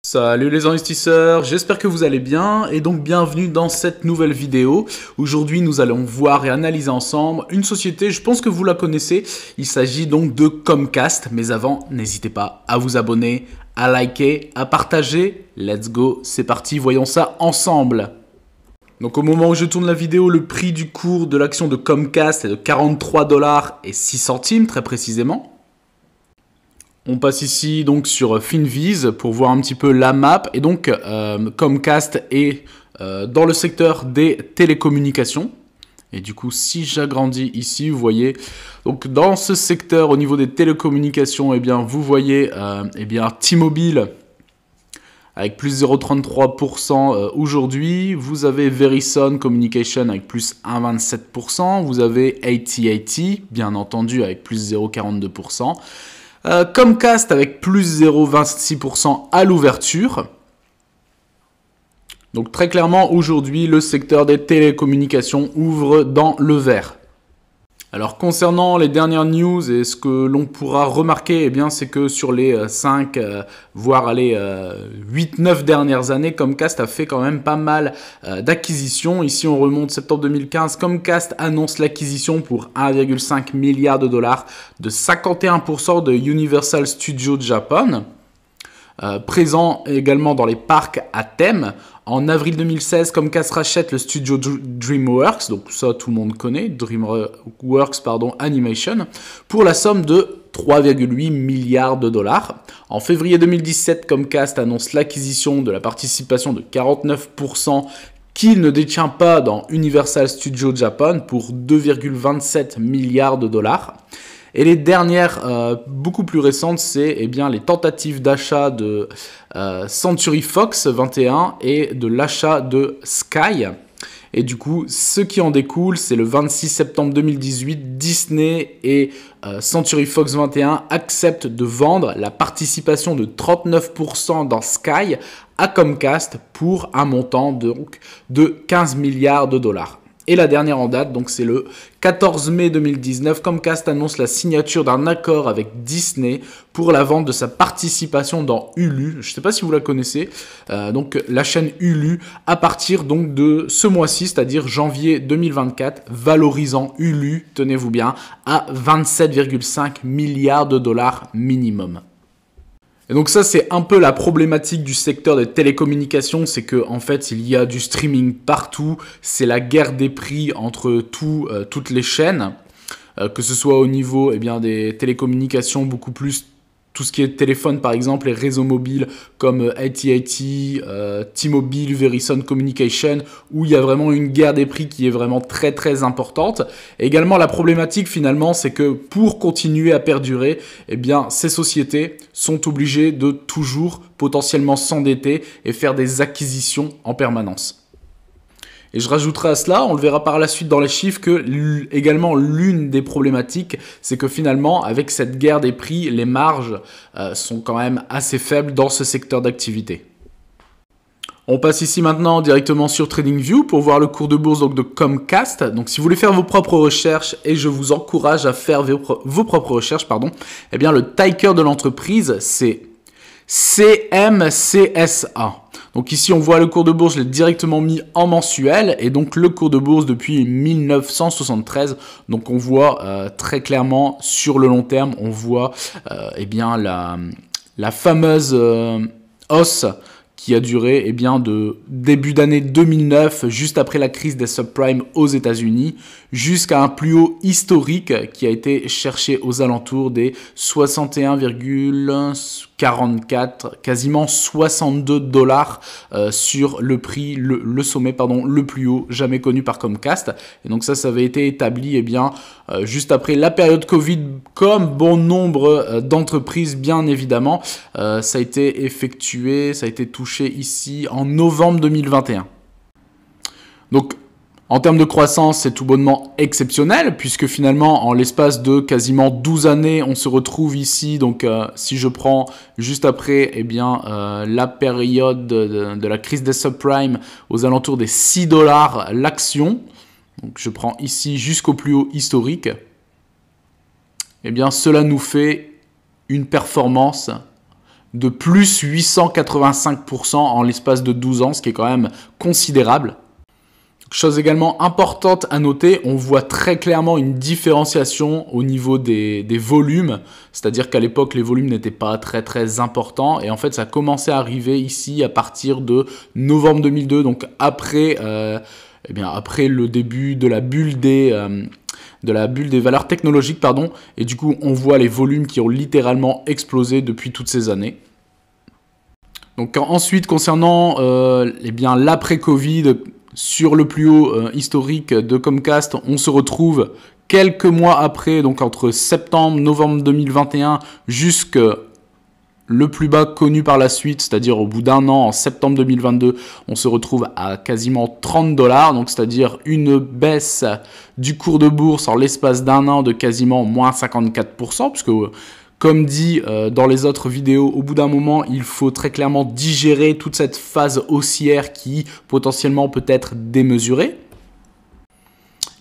Salut les investisseurs, j'espère que vous allez bien et donc bienvenue dans cette nouvelle vidéo. Aujourd'hui nous allons voir et analyser ensemble une société, je pense que vous la connaissez, il s'agit donc de Comcast, mais avant n'hésitez pas à vous abonner, à liker, à partager. Let's go, c'est parti, voyons ça ensemble. Donc au moment où je tourne la vidéo, le prix du cours de l'action de Comcast est de 43,06 $ très précisément. On passe ici donc sur Finviz pour voir un petit peu la map. Et donc Comcast est dans le secteur des télécommunications. Et du coup, si j'agrandis ici, vous voyez, donc dans ce secteur au niveau des télécommunications, eh bien, vous voyez T-Mobile avec plus 0,33% aujourd'hui. Vous avez Verizon Communication avec plus 1,27%. Vous avez AT&T, bien entendu, avec plus 0,42%. Comcast avec plus 0,26% à l'ouverture. Donc très clairement, aujourd'hui, le secteur des télécommunications ouvre dans le vert. Alors concernant les dernières news et ce que l'on pourra remarquer, eh bien, c'est que sur les 5, voire les 8-9 dernières années, Comcast a fait quand même pas mal d'acquisitions. Ici on remonte septembre 2015, Comcast annonce l'acquisition pour 1,5 milliard de dollars de 51% de Universal Studios Japan. Présent également dans les parcs à thème. En avril 2016, Comcast rachète le studio DreamWorks, donc ça tout le monde connaît, DreamWorks Animation, pour la somme de 3,8 milliards de dollars. En février 2017, Comcast annonce l'acquisition de la participation de 49% qu'il ne détient pas dans Universal Studios Japan pour 2,27 milliards de dollars. Et les dernières, beaucoup plus récentes, c'est les tentatives d'achat de Century Fox 21 et de l'achat de Sky. Et du coup, ce qui en découle, c'est le 26 septembre 2018, Disney et Century Fox 21 acceptent de vendre la participation de 39% dans Sky à Comcast pour un montant donc de 15 milliards de dollars. Et la dernière en date, donc c'est le 14 mai 2019, Comcast annonce la signature d'un accord avec Disney pour la vente de sa participation dans Hulu. Je ne sais pas si vous la connaissez, donc la chaîne Hulu à partir donc de ce mois-ci, c'est-à-dire janvier 2024, valorisant Hulu, tenez-vous bien, à 27,5 milliards de dollars minimum. Et donc ça, c'est un peu la problématique du secteur des télécommunications, c'est que en fait, il y a du streaming partout, c'est la guerre des prix entre toutes les chaînes, que ce soit au niveau des télécommunications, beaucoup plus tout ce qui est téléphone par exemple, les réseaux mobiles comme AT&T, T-Mobile, Verizon Communication, où il y a vraiment une guerre des prix qui est vraiment très très importante. Et également la problématique finalement, c'est que pour continuer à perdurer, ces sociétés sont obligées de toujours potentiellement s'endetter et faire des acquisitions en permanence. Et je rajouterai à cela, on le verra par la suite dans les chiffres, que également l'une des problématiques, c'est que finalement, avec cette guerre des prix, les marges sont quand même assez faibles dans ce secteur d'activité. On passe ici maintenant directement sur TradingView pour voir le cours de bourse donc, de Comcast. Donc si vous voulez faire vos propres recherches, et je vous encourage à faire vos propres recherches, le ticker de l'entreprise, c'est CMCSA. Donc ici, on voit le cours de bourse, je l'ai directement mis en mensuel. Et donc, le cours de bourse depuis 1973. Donc, on voit très clairement sur le long terme, on voit la fameuse hausse qui a duré de début d'année 2009, juste après la crise des subprimes aux États-Unis, jusqu'à un plus haut historique qui a été cherché aux alentours des 61,44, quasiment 62 dollars sur le prix, le sommet le plus haut jamais connu par Comcast. Et donc ça avait été établi juste après la période Covid, comme bon nombre d'entreprises bien évidemment. Ça a été effectué, ça a été touché ici en novembre 2021. Donc en termes de croissance, c'est tout bonnement exceptionnel, puisque finalement, en l'espace de quasiment 12 années, on se retrouve ici. Donc, si je prends juste après la période de la crise des subprimes aux alentours des 6 dollars l'action, donc je prends ici jusqu'au plus haut historique, cela nous fait une performance de plus 885% en l'espace de 12 ans, ce qui est quand même considérable. Chose également importante à noter, on voit très clairement une différenciation au niveau des volumes, c'est-à-dire qu'à l'époque les volumes n'étaient pas très importants et en fait ça a commencé à arriver ici à partir de novembre 2002, donc après le début de la bulle des valeurs technologiques, pardon, et du coup on voit les volumes qui ont littéralement explosé depuis toutes ces années. Donc ensuite concernant l'après-Covid, sur le plus haut historique de Comcast, on se retrouve quelques mois après, donc entre septembre, novembre 2021, jusque le plus bas connu par la suite, c'est-à-dire au bout d'un an, en septembre 2022, on se retrouve à quasiment 30 $, donc c'est-à-dire une baisse du cours de bourse en l'espace d'un an de quasiment moins 54%, puisque comme dit dans les autres vidéos, au bout d'un moment, il faut très clairement digérer toute cette phase haussière qui potentiellement peut être démesurée.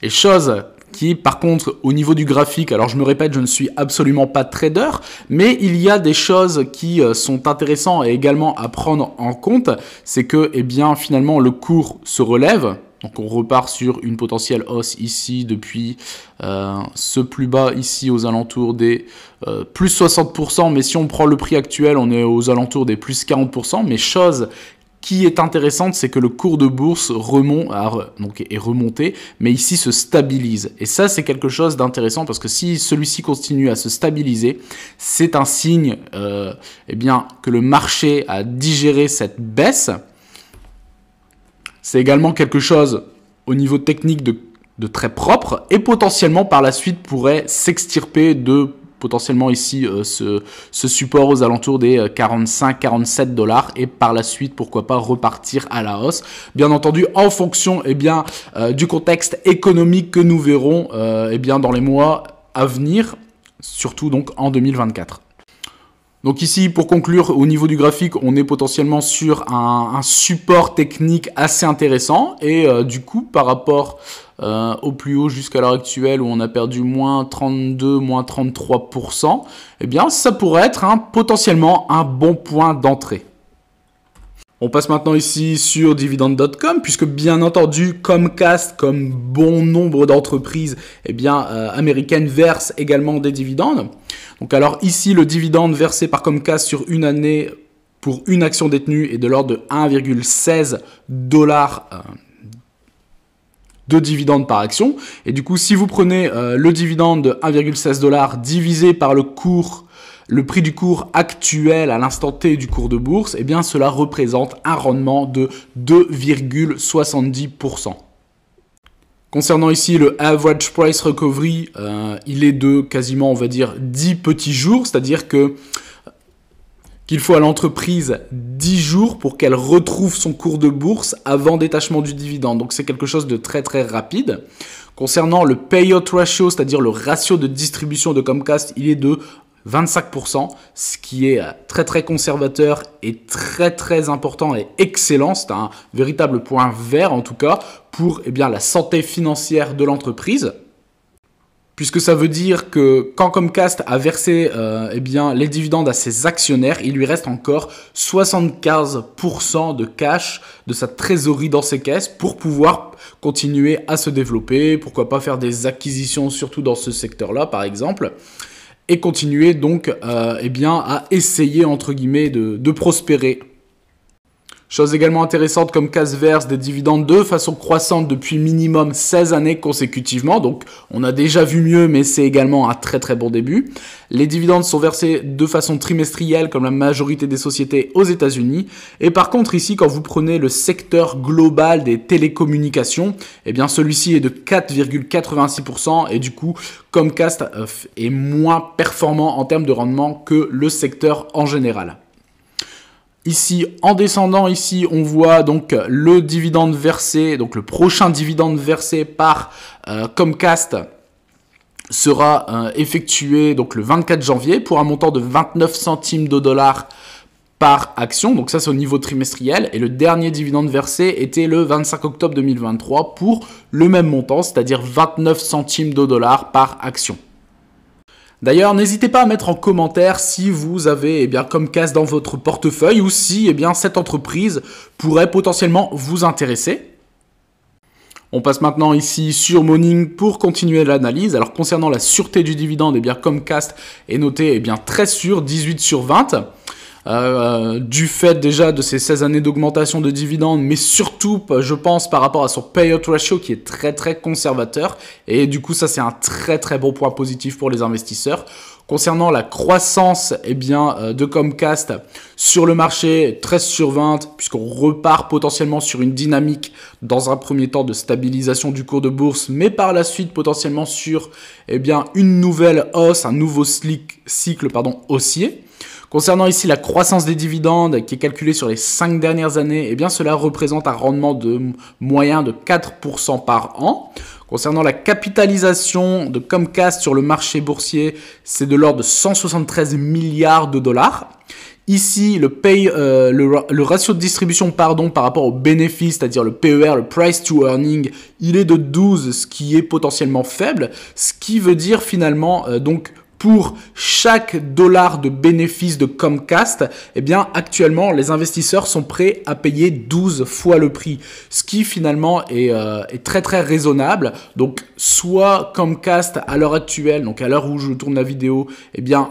Et chose qui, par contre, au niveau du graphique, alors je me répète, je ne suis absolument pas trader, mais il y a des choses qui sont intéressantes et également à prendre en compte, c'est que, finalement, le cours se relève. Donc on repart sur une potentielle hausse ici depuis ce plus bas ici aux alentours des plus 60%, mais si on prend le prix actuel, on est aux alentours des plus 40%, mais chose qui est intéressante, c'est que le cours de bourse est remonté, mais ici se stabilise. Et ça, c'est quelque chose d'intéressant parce que si celui-ci continue à se stabiliser, c'est un signe que le marché a digéré cette baisse. C'est également quelque chose au niveau technique de très propre et potentiellement par la suite pourrait s'extirper de potentiellement ici ce support aux alentours des 45-47 $, et par la suite pourquoi pas repartir à la hausse. Bien entendu en fonction du contexte économique que nous verrons dans les mois à venir, surtout donc en 2024. Donc ici, pour conclure, au niveau du graphique, on est potentiellement sur un support technique assez intéressant. Et du coup, par rapport au plus haut jusqu'à l'heure actuelle, où on a perdu moins 32, moins 33%, ça pourrait être potentiellement un bon point d'entrée. On passe maintenant ici sur dividende.com, puisque bien entendu, Comcast, comme bon nombre d'entreprises américaines, verse également des dividendes. Donc alors ici, le dividende versé par Comcast sur une année pour une action détenue est de l'ordre de 1,16 $ de dividende par action. Et du coup, si vous prenez le dividende de 1,16 $ divisé par le prix du cours actuel à l'instant T du cours de bourse, cela représente un rendement de 2,70%. Concernant ici le average price recovery, il est de quasiment, on va dire, 10 petits jours, c'est-à-dire qu'il faut à l'entreprise 10 jours pour qu'elle retrouve son cours de bourse avant détachement du dividende. Donc c'est quelque chose de très rapide. Concernant le payout ratio, c'est-à-dire le ratio de distribution de Comcast, il est de 25%, ce qui est très conservateur et très important et excellent. C'est un véritable point vert en tout cas pour la santé financière de l'entreprise. Puisque ça veut dire que quand Comcast a versé les dividendes à ses actionnaires, il lui reste encore 75% de cash de sa trésorerie dans ses caisses pour pouvoir continuer à se développer, pourquoi pas faire des acquisitions surtout dans ce secteur-là par exemple, et continuer donc à essayer entre guillemets de prospérer. Chose également intéressante, Comcast verse des dividendes de façon croissante depuis minimum 16 années consécutivement. Donc on a déjà vu mieux, mais c'est également un très bon début. Les dividendes sont versés de façon trimestrielle comme la majorité des sociétés aux États-Unis. Et par contre ici, quand vous prenez le secteur global des télécommunications, celui-ci est de 4,86% et du coup Comcast est moins performant en termes de rendement que le secteur en général. Ici, en descendant, ici, on voit donc le dividende versé, donc le prochain dividende versé par Comcast sera effectué donc le 24 janvier pour un montant de 29 centimes de dollars par action. Donc ça, c'est au niveau trimestriel. Et le dernier dividende versé était le 25 octobre 2023 pour le même montant, c'est-à-dire 29 centimes de dollars par action. D'ailleurs, n'hésitez pas à mettre en commentaire si vous avez Comcast dans votre portefeuille ou si cette entreprise pourrait potentiellement vous intéresser. On passe maintenant ici sur Morning pour continuer l'analyse. Alors concernant la sûreté du dividende, Comcast est noté 13 sur 18 sur 20. Du fait déjà de ces 16 années d'augmentation de dividendes, mais surtout, je pense, par rapport à son payout ratio qui est très très conservateur. Et du coup, ça c'est un très très bon point positif pour les investisseurs. Concernant la croissance de Comcast sur le marché, 13 sur 20, puisqu'on repart potentiellement sur une dynamique dans un premier temps de stabilisation du cours de bourse, mais par la suite potentiellement sur une nouvelle hausse, un nouveau cycle haussier. Concernant ici la croissance des dividendes qui est calculée sur les 5 dernières années, cela représente un rendement de moyen de 4% par an. Concernant la capitalisation de Comcast sur le marché boursier, c'est de l'ordre de 173 milliards de dollars. Ici, le ratio de distribution par rapport au bénéfice, c'est-à-dire le PER, le Price to Earning, il est de 12, ce qui est potentiellement faible, ce qui veut dire finalement pour chaque dollar de bénéfice de Comcast, actuellement, les investisseurs sont prêts à payer 12 fois le prix, ce qui finalement est très très raisonnable. Donc, soit Comcast à l'heure actuelle, donc à l'heure où je tourne la vidéo,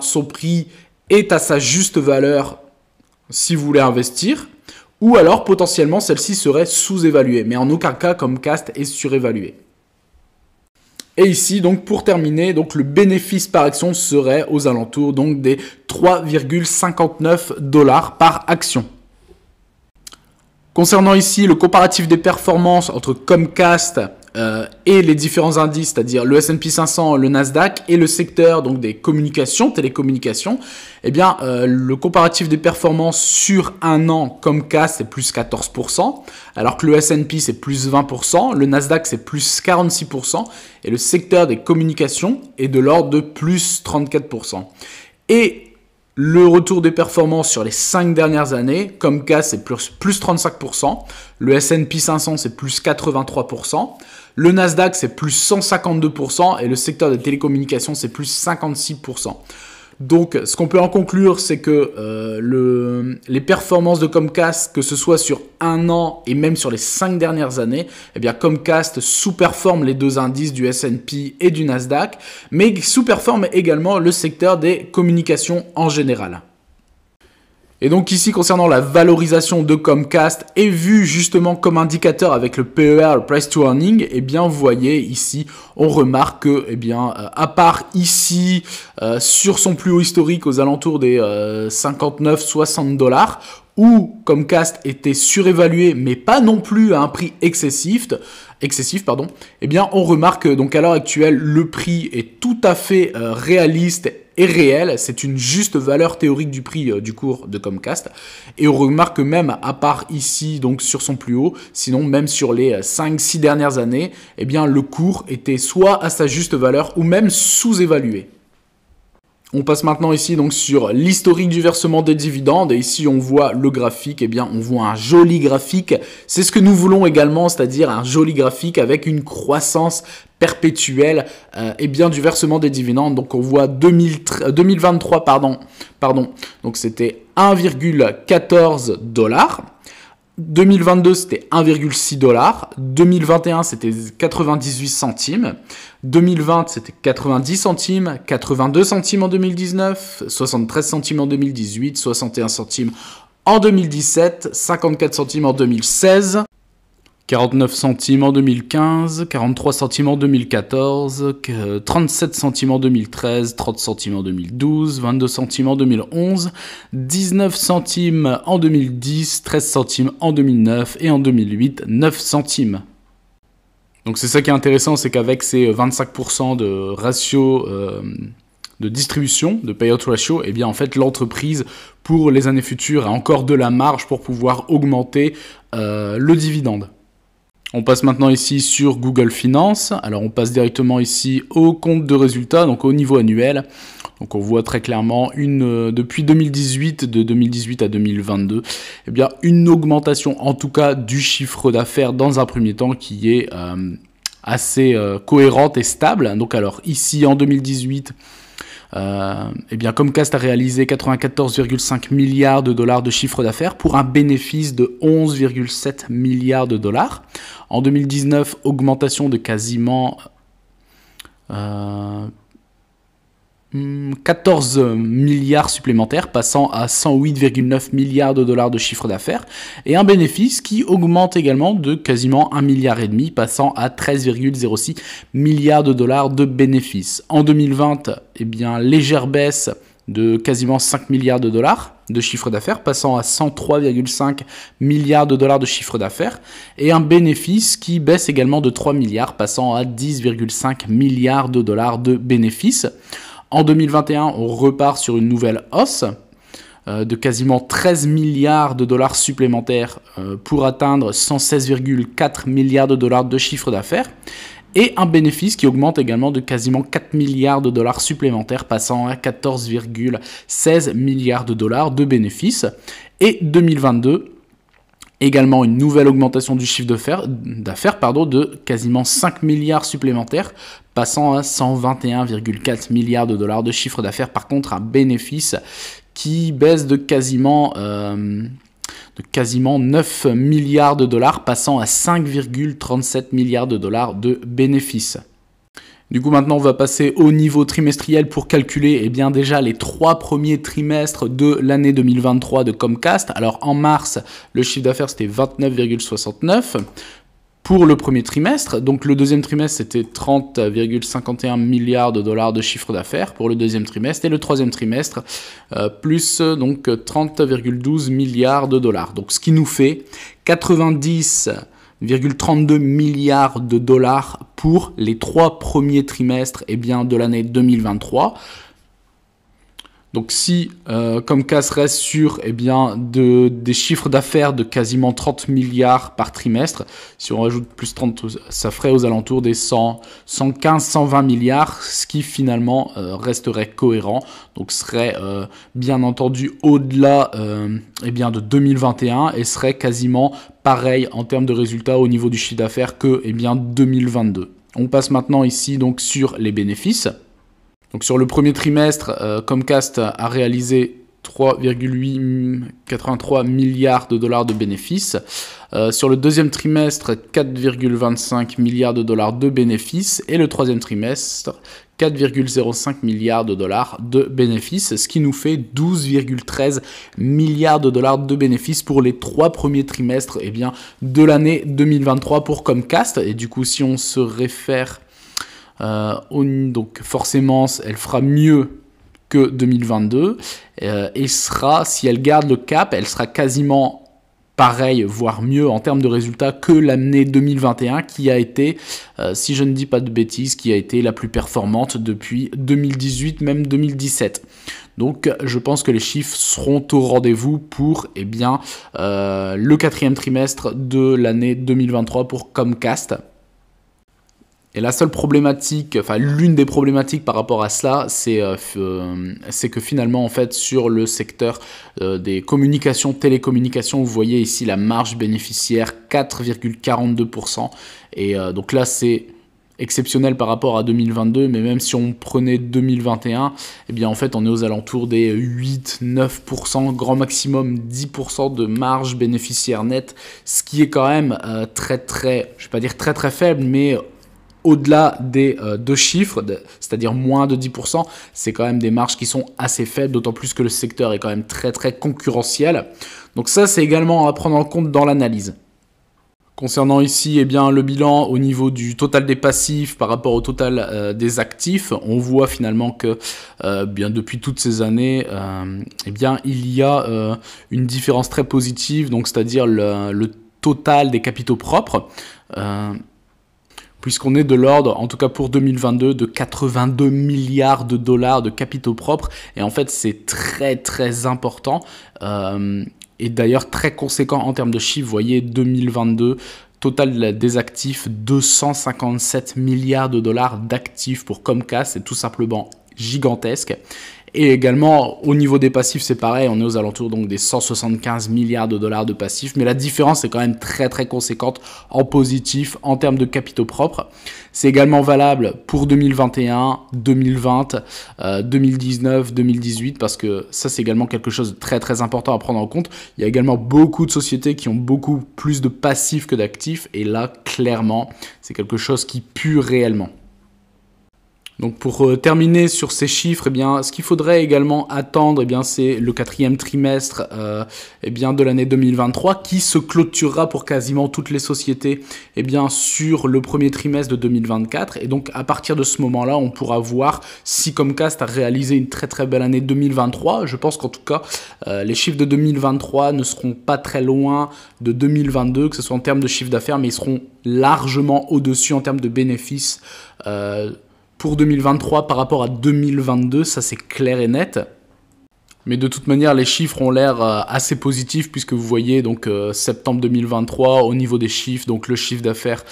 son prix est à sa juste valeur si vous voulez investir, ou alors potentiellement celle-ci serait sous-évaluée, mais en aucun cas Comcast est surévaluée. Et ici, donc pour terminer, le bénéfice par action serait aux alentours des 3,59 $ par action. Concernant ici le comparatif des performances entre Comcast et les différents indices, c'est-à-dire le S&P 500, le Nasdaq et le secteur des communications, télécommunications, le comparatif des performances sur un an, Comcast c'est plus 14%, alors que le S&P c'est plus 20%, le Nasdaq c'est plus 46% et le secteur des communications est de l'ordre de plus 34%. Et le retour des performances sur les 5 dernières années, Comcast c'est plus 35%, le S&P 500 c'est plus 83%, le Nasdaq c'est plus 152% et le secteur des télécommunications c'est plus 56%. Donc ce qu'on peut en conclure, c'est que les performances de Comcast, que ce soit sur un an et même sur les 5 dernières années, Comcast sous-performe les deux indices du S&P et du Nasdaq, mais sous-performe également le secteur des communications en général. Et donc ici, concernant la valorisation de Comcast, et vu justement comme indicateur avec le PER, le Price to Earning, vous voyez ici, on remarque que, à part ici, sur son plus haut historique aux alentours des 59-60 $, où Comcast était surévalué, mais pas non plus à un prix excessif, on remarque donc à l'heure actuelle, le prix est tout à fait réaliste et réel, c'est une juste valeur théorique du prix du cours de Comcast, et on remarque même, à part ici, donc sur son plus haut, sinon même sur les 5-6 dernières années, le cours était soit à sa juste valeur ou même sous-évalué. On passe maintenant ici donc sur l'historique du versement des dividendes et ici on voit le graphique, on voit un joli graphique, c'est ce que nous voulons également, c'est-à-dire un joli graphique avec une croissance perpétuelle du versement des dividendes. Donc on voit 2023 donc c'était 1,14 $. 2022 c'était 1,6 $, 2021 c'était 98 centimes, 2020 c'était 90 centimes, 82 centimes en 2019, 73 centimes en 2018, 61 centimes en 2017, 54 centimes en 2016, 49 centimes en 2015, 43 centimes en 2014, 37 centimes en 2013, 30 centimes en 2012, 22 centimes en 2011, 19 centimes en 2010, 13 centimes en 2009 et en 2008, 9 centimes. Donc c'est ça qui est intéressant, c'est qu'avec ces 25% de ratio de distribution, de payout ratio, en fait l'entreprise pour les années futures a encore de la marge pour pouvoir augmenter le dividende. On passe maintenant ici sur Google Finance. Alors on passe directement ici au compte de résultats, donc au niveau annuel. Donc on voit très clairement depuis 2018, de 2018 à 2022, une augmentation en tout cas du chiffre d'affaires dans un premier temps qui est assez cohérente et stable. Donc alors ici en 2018, Eh bien, Comcast a réalisé 94,5 milliards de dollars de chiffre d'affaires pour un bénéfice de 11,7 milliards de dollars. En 2019, augmentation de quasiment 14 milliards supplémentaires, passant à 108,9 milliards de dollars de chiffre d'affaires, et un bénéfice qui augmente également de quasiment 1,5 milliard, passant à 13,06 milliards de dollars de bénéfices. En 2020, eh bien, légère baisse de quasiment 5 milliards de dollars de chiffre d'affaires, passant à 103,5 milliards de dollars de chiffre d'affaires, et un bénéfice qui baisse également de 3 milliards, passant à 10,5 milliards de dollars de bénéfices. En 2021, on repart sur une nouvelle hausse de quasiment 13 milliards de dollars supplémentaires pour atteindre 116,4 milliards de dollars de chiffre d'affaires, et un bénéfice qui augmente également de quasiment 4 milliards de dollars supplémentaires, passant à 14,16 milliards de dollars de bénéfices. Et 2022, également une nouvelle augmentation du chiffre d'affaires de quasiment 5 milliards supplémentaires, passant à 121,4 milliards de dollars de chiffre d'affaires. Par contre, un bénéfice qui baisse de quasiment 9 milliards de dollars, passant à 5,37 milliards de dollars de bénéfices. Du coup, maintenant, on va passer au niveau trimestriel pour calculer eh déjà les 3 premiers trimestres de l'année 2023 de Comcast. Alors, en mars, le chiffre d'affaires, c'était 29,69 pour le premier trimestre. Donc, le deuxième trimestre, c'était 30,51 milliards de dollars de chiffre d'affaires pour le deuxième trimestre. Et le troisième trimestre, plus donc 30,12 milliards de dollars. Donc, ce qui nous fait 90,32 milliards de dollars pour les 3 premiers trimestres de l'année 2023. Donc si Comcast reste sur des chiffres d'affaires de quasiment 30 milliards par trimestre, si on rajoute plus 30, ça ferait aux alentours des 115, 120 milliards, ce qui finalement resterait cohérent, donc serait bien entendu au-delà de 2021 et serait quasiment pareil en termes de résultats au niveau du chiffre d'affaires que 2022. On passe maintenant ici donc sur les bénéfices. Donc sur le premier trimestre, Comcast a réalisé 3,83 milliards de dollars de bénéfices. Sur le deuxième trimestre, 4,25 milliards de dollars de bénéfices. Et le troisième trimestre, 4,05 milliards de dollars de bénéfices, ce qui nous fait 12,13 milliards de dollars de bénéfices pour les 3 premiers trimestres de l'année 2023 pour Comcast. Et du coup, si on se réfère donc forcément elle fera mieux que 2022 et sera, si elle garde le cap, elle sera quasiment pareil, voire mieux en termes de résultats que l'année 2021 qui a été, si je ne dis pas de bêtises, qui a été la plus performante depuis 2018, même 2017. Donc je pense que les chiffres seront au rendez-vous pour le 4e trimestre de l'année 2023 pour Comcast. Et la seule problématique, enfin l'une des problématiques par rapport à cela, c'est que finalement en fait sur le secteur des communications, télécommunications, vous voyez ici la marge bénéficiaire 4,42%. Et donc là c'est exceptionnel par rapport à 2022, mais même si on prenait 2021, en fait on est aux alentours des 8-9%, grand maximum 10% de marge bénéficiaire nette, ce qui est quand même très, je vais pas dire très faible, mais au-delà des deux chiffres, c'est-à-dire moins de 10%, c'est quand même des marges qui sont assez faibles, d'autant plus que le secteur est quand même très concurrentiel. Donc ça, c'est également à prendre en compte dans l'analyse. Concernant ici le bilan au niveau du total des passifs par rapport au total des actifs, on voit finalement que depuis toutes ces années, il y a une différence très positive, donc c'est-à-dire le total des capitaux propres. Puisqu'on est de l'ordre, en tout cas pour 2022, de 82 milliards de dollars de capitaux propres. Et en fait, c'est très important. Et d'ailleurs, très conséquent en termes de chiffres. Vous voyez, 2022, total des actifs, 257 milliards de dollars d'actifs pour Comcast. C'est tout simplement gigantesque. Et également, au niveau des passifs, c'est pareil, on est aux alentours donc des 175 milliards de dollars de passifs, mais la différence est quand même très très conséquente en positif en termes de capitaux propres. C'est également valable pour 2021, 2020, 2019, 2018, parce que ça c'est également quelque chose de très très important à prendre en compte. Il y a également beaucoup de sociétés qui ont beaucoup plus de passifs que d'actifs, et là, clairement, c'est quelque chose qui pue réellement. Donc pour terminer sur ces chiffres, eh bien, ce qu'il faudrait également attendre, eh bien, c'est le 4e trimestre eh bien, de l'année 2023 qui se clôturera pour quasiment toutes les sociétés eh bien, sur le premier trimestre de 2024. Et donc à partir de ce moment-là, on pourra voir si Comcast a réalisé une très très belle année 2023. Je pense qu'en tout cas, les chiffres de 2023 ne seront pas très loin de 2022, que ce soit en termes de chiffre d'affaires, mais ils seront largement au-dessus en termes de bénéfices pour 2023 par rapport à 2022, ça c'est clair et net. Mais de toute manière, les chiffres ont l'air assez positifs puisque vous voyez donc septembre 2023 au niveau des chiffres, donc le chiffre d'affaires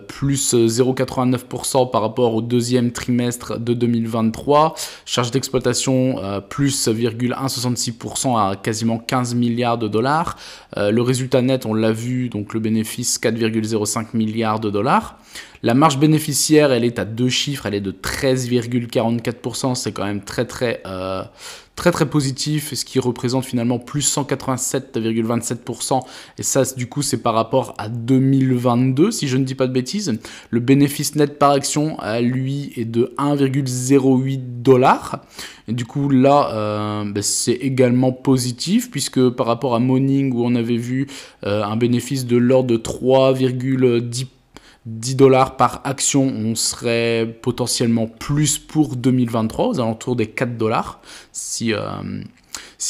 plus 0,89% par rapport au deuxième trimestre de 2023, charge d'exploitation plus 0,166% à quasiment 15 milliards de dollars. Le résultat net, on l'a vu, donc le bénéfice 4,05 milliards de dollars. La marge bénéficiaire, elle est à deux chiffres, elle est de 13,44%, c'est quand même très positif, ce qui représente finalement plus 187,27%, et ça du coup c'est par rapport à 2022 si je ne dis pas de bêtises. Le bénéfice net par action lui est de 1,08 $, et du coup là c'est également positif puisque par rapport à Morning où on avait vu un bénéfice de l'ordre de 3,10 $, par action, on serait potentiellement plus pour 2023, aux alentours des 4 $, si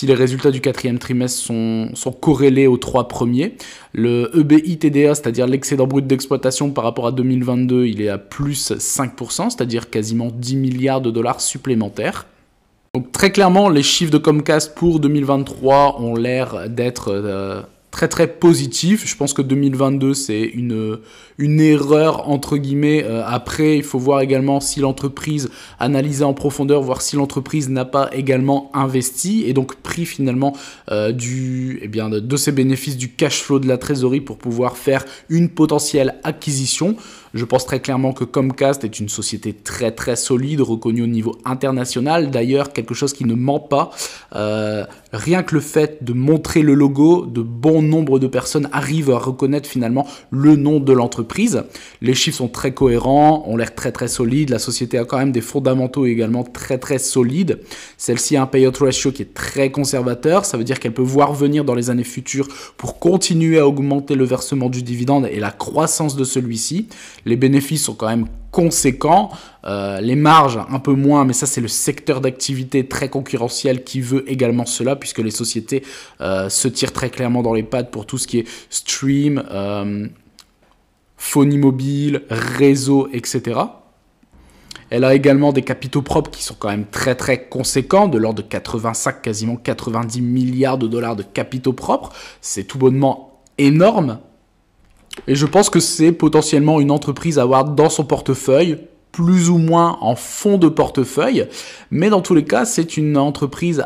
les résultats du 4e trimestre sont corrélés aux 3 premiers. Le EBITDA, c'est-à-dire l'excédent brut d'exploitation par rapport à 2022, il est à plus 5%, c'est-à-dire quasiment 10 milliards de dollars supplémentaires. Donc très clairement, les chiffres de Comcast pour 2023 ont l'air d'être très positif. Je pense que 2022 c'est une erreur entre guillemets. Après il faut voir également si l'entreprise, analyser en profondeur, voir si l'entreprise n'a pas également investi et donc pris finalement de ses bénéfices du cash flow de la trésorerie pour pouvoir faire une potentielle acquisition. Je pense très clairement que Comcast est une société très solide, reconnue au niveau international. D'ailleurs, quelque chose qui ne ment pas. Rien que le fait de montrer le logo, de bon nombre de personnes arrivent à reconnaître finalement le nom de l'entreprise. Les chiffres sont très cohérents, ont l'air très solides. La société a quand même des fondamentaux également très solides. Celle-ci a un payout ratio qui est très conservateur. Ça veut dire qu'elle peut voir venir dans les années futures pour continuer à augmenter le versement du dividende et la croissance de celui-ci. Les bénéfices sont quand même conséquents, les marges un peu moins, mais ça c'est le secteur d'activité très concurrentiel qui veut également cela, puisque les sociétés se tirent très clairement dans les pattes pour tout ce qui est stream, phonie mobile, réseau, etc. Elle a également des capitaux propres qui sont quand même très conséquents, de l'ordre de 85, quasiment 90 milliards de dollars de capitaux propres. C'est tout bonnement énorme. Et je pense que c'est potentiellement une entreprise à avoir dans son portefeuille, plus ou moins en fond de portefeuille. Mais dans tous les cas, c'est une entreprise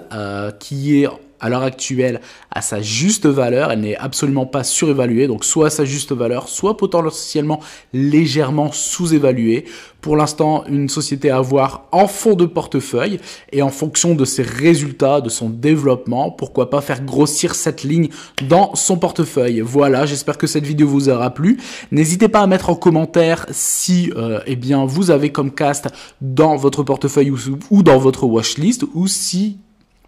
qui est à l'heure actuelle à sa juste valeur. Elle n'est absolument pas surévaluée, donc soit à sa juste valeur, soit potentiellement légèrement sous-évaluée. Pour l'instant, une société à avoir en fond de portefeuille et en fonction de ses résultats, de son développement, pourquoi pas faire grossir cette ligne dans son portefeuille. Voilà, j'espère que cette vidéo vous aura plu. N'hésitez pas à mettre en commentaire si eh bien, vous avez Comcast dans votre portefeuille ou dans votre watchlist, ou si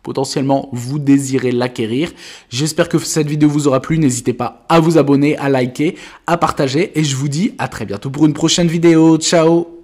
potentiellement vous désirez l'acquérir. J'espère que cette vidéo vous aura plu. N'hésitez pas à vous abonner, à liker, à partager, et je vous dis à très bientôt pour une prochaine vidéo. Ciao!